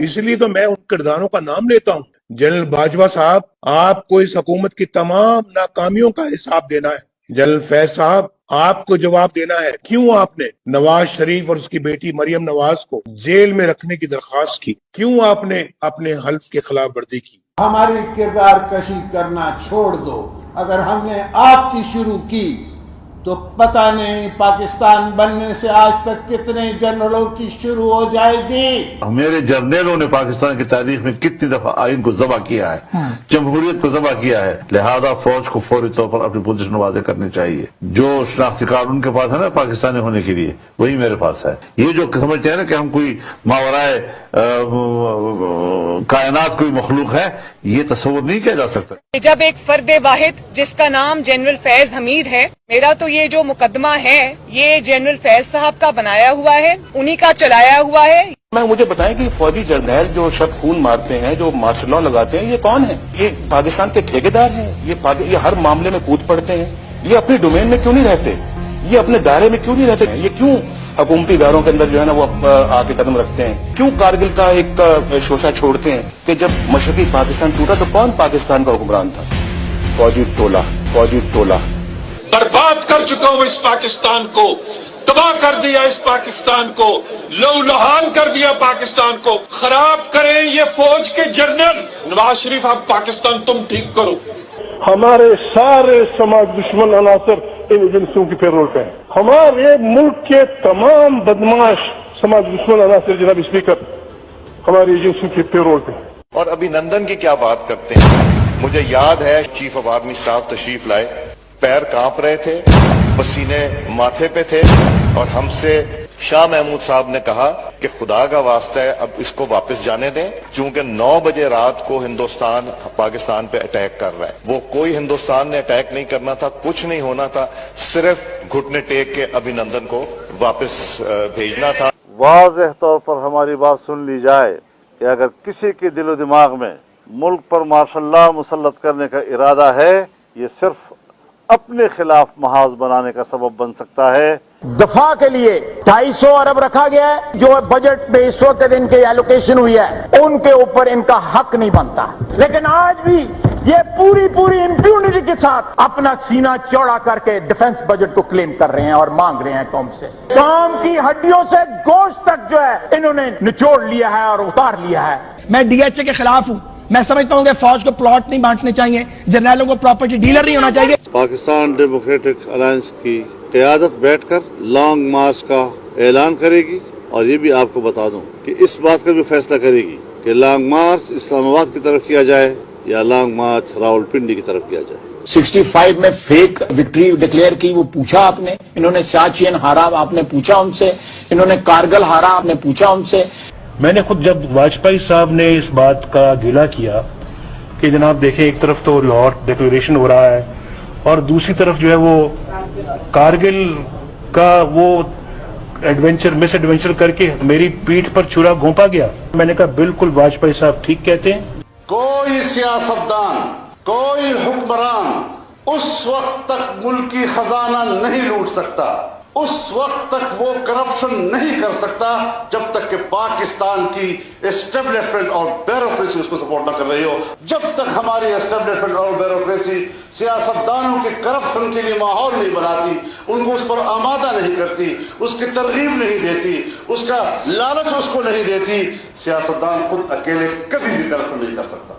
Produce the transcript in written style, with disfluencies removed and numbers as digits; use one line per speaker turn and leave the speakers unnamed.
اس لیے تو میں ان کرداروں کا نام لیتا ہوں۔ جنرل باجوہ صاحب، آپ کو اس حکومت کی تمام ناکامیوں کا حساب دینا ہے۔ جنرل فیض صاحب، آپ کو جواب دینا ہے کیوں آپ نے نواز شریف اور اس کی بیٹی مریم نواز کو جیل میں رکھنے کی درخواست کی، کیوں آپ نے اپنے حلف کی خلاف ورزی کی۔
ہماری کردار کشی کرنا چھوڑ دو، اگر ہم نے آپ کی شروع کی تو پتہ نہیں پاکستان بننے سے آج تک کتنے جنرلوں کی شروع ہو جائے گی۔
میرے جرنیلوں نے پاکستان کی تاریخ میں کتنی دفعہ آئین کو ذبح کیا ہے، جمہوریت کو ذبح کیا ہے، لہذا فوج کو فوری طور پر اپنی پوزیشن واضح کرنی چاہیے۔ جو شناختی کارڈ ان کے پاس ہے نا پاکستانی ہونے کے لیے، وہی میرے پاس ہے۔ یہ جو سمجھتے ہیں نا کہ ہم کوئی ماورائے کائنات کوئی مخلوق ہے، یہ تصور نہیں کیا جا سکتا۔
جب ایک فرد واحد جس کا نام جنرل فیض حمید ہے، میرا تو یہ جو مقدمہ ہے یہ جنرل فیض صاحب کا بنایا ہوا ہے، انہی کا چلایا ہوا ہے۔
مجھے بتائیں کہ فوجی جرنیل جو شب خون مارتے ہیں، جو مارشل لاء لگاتے ہیں، یہ کون ہیں؟ یہ پاکستان کے ٹھیکیدار ہیں؟ یہ ہر معاملے میں کود پڑتے ہیں؟ یہ اپنے ڈومین میں کیوں نہیں رہتے؟ یہ اپنے دائرے میں کیوں نہیں رہتے؟ یہ کیوں حکومتی اداروں کے اندر جو ہے نا وہ آ کے قدم رکھتے ہیں؟ کیوں کارگل کا ایک شوشہ چھوڑتے ہیں کہ جب مشرقی پاکستان ٹوٹا تو کون پاکستان کا حکمران تھا؟ فوجی ٹولہ
برباد کر چکا ہوں اس پاکستان کو، تباہ کر دیا اس پاکستان کو، لہو لہان کر دیا پاکستان کو، خراب کریں یہ فوج کے جنرل۔ نواز شریف آپ پاکستان تم ٹھیک کرو۔
ہمارے سارے سماج دشمن عناصر ان ایجنسیوں کی پیرول پہ ہیں۔ ہمارے ملک کے تمام بدماش سماج دشمن عناصر جناب اسپیکر ہماری ایجنسیوں کی پیرول پہ ہیں۔
اور ابھی نندن کی کیا بات کرتے ہیں؟ مجھے یاد ہے چیف آف آرمی اسٹاف تشریف لائے، پیر کانپ رہے تھے، پسینے ماتھے پہ تھے، اور ہم سے شاہ محمود صاحب نے کہا کہ خدا کا واسطہ ہے اب اس کو واپس جانے دیں، چونکہ 9 بجے رات کو ہندوستان پاکستان پہ اٹیک کر رہا ہے۔ وہ کوئی ہندوستان نے اٹیک نہیں کرنا تھا، کچھ نہیں ہونا تھا، صرف گھٹنے ٹیک کے ابھی نندن کو واپس بھیجنا تھا۔
واضح طور پر ہماری بات سن لی جائے کہ اگر کسی کے دل و دماغ میں ملک پر مارشل لاء مسلط کرنے کا ارادہ ہے، یہ صرف اپنے خلاف محاذ بنانے کا سبب بن سکتا ہے۔
دفاع کے لیے 250 ارب رکھا گیا ہے، جو بجٹ میں اس وقت ان کے ایلوکیشن ہوئی ہے، ان کے اوپر ان کا حق نہیں بنتا، لیکن آج بھی یہ پوری امپیونٹی کے ساتھ اپنا سینہ چوڑا کر کے ڈیفنس بجٹ کو کلیم کر رہے ہیں اور مانگ رہے ہیں قوم سے۔ قوم کی ہڈیوں سے گوشت تک جو ہے انہوں نے نچوڑ لیا ہے اور اتار لیا ہے۔
میں ڈی ایچ اے کے خلاف ہوں۔ میں سمجھتا ہوں کہ فوج کو پلاٹ نہیں بانٹنے چاہیے، جرنیلوں کو پراپرٹی ڈیلر نہیں ہونا چاہیے۔
پاکستان ڈیموکریٹک الائنس کی قیادت بیٹھ کر لانگ مارچ کا اعلان کرے گی، اور یہ بھی آپ کو بتا دوں کہ اس بات کا بھی فیصلہ کرے گی کہ لانگ مارچ اسلام آباد کی طرف کیا جائے یا لانگ مارچ راولپنڈی کی طرف کیا جائے۔
65 میں فیک وکٹری ڈکلیئر کی، وہ پوچھا آپ نے، انہوں نے سیاچین ہارا آپ نے پوچھا ان سے، انہوں نے کارگل ہارا آپ نے پوچھا ان سے۔
میں نے خود جب واجپئی صاحب نے اس بات کا گلہ کیا کہ جناب دیکھیں ایک طرف تو لاہور ڈکلیریشن ہو رہا ہے اور دوسری طرف جو ہے وہ کارگل کا وہ مس ایڈونچر کر کے میری پیٹھ پر چھرا گھونپا گیا، میں نے کہا بالکل واجپئی صاحب ٹھیک کہتے ہیں۔
کوئی سیاستدان، کوئی حکمران اس وقت تک ملکی خزانہ نہیں لوٹ سکتا، اس وقت تک وہ کرپشن نہیں کر سکتا جب تک کہ پاکستان کی اسٹیبلشمنٹ اور بیوروکریسی اس کو سپورٹ نہ کر رہی ہو۔ جب تک ہماری اسٹیبلشمنٹ اور بیوروکریسی سیاستدانوں کے کرپشن کے لیے ماحول نہیں بناتی، ان کو اس پر آمادہ نہیں کرتی، اس کی ترغیب نہیں دیتی، اس کا لالچ اس کو نہیں دیتی، سیاستدان خود اکیلے کبھی بھی کرپشن نہیں کر سکتا۔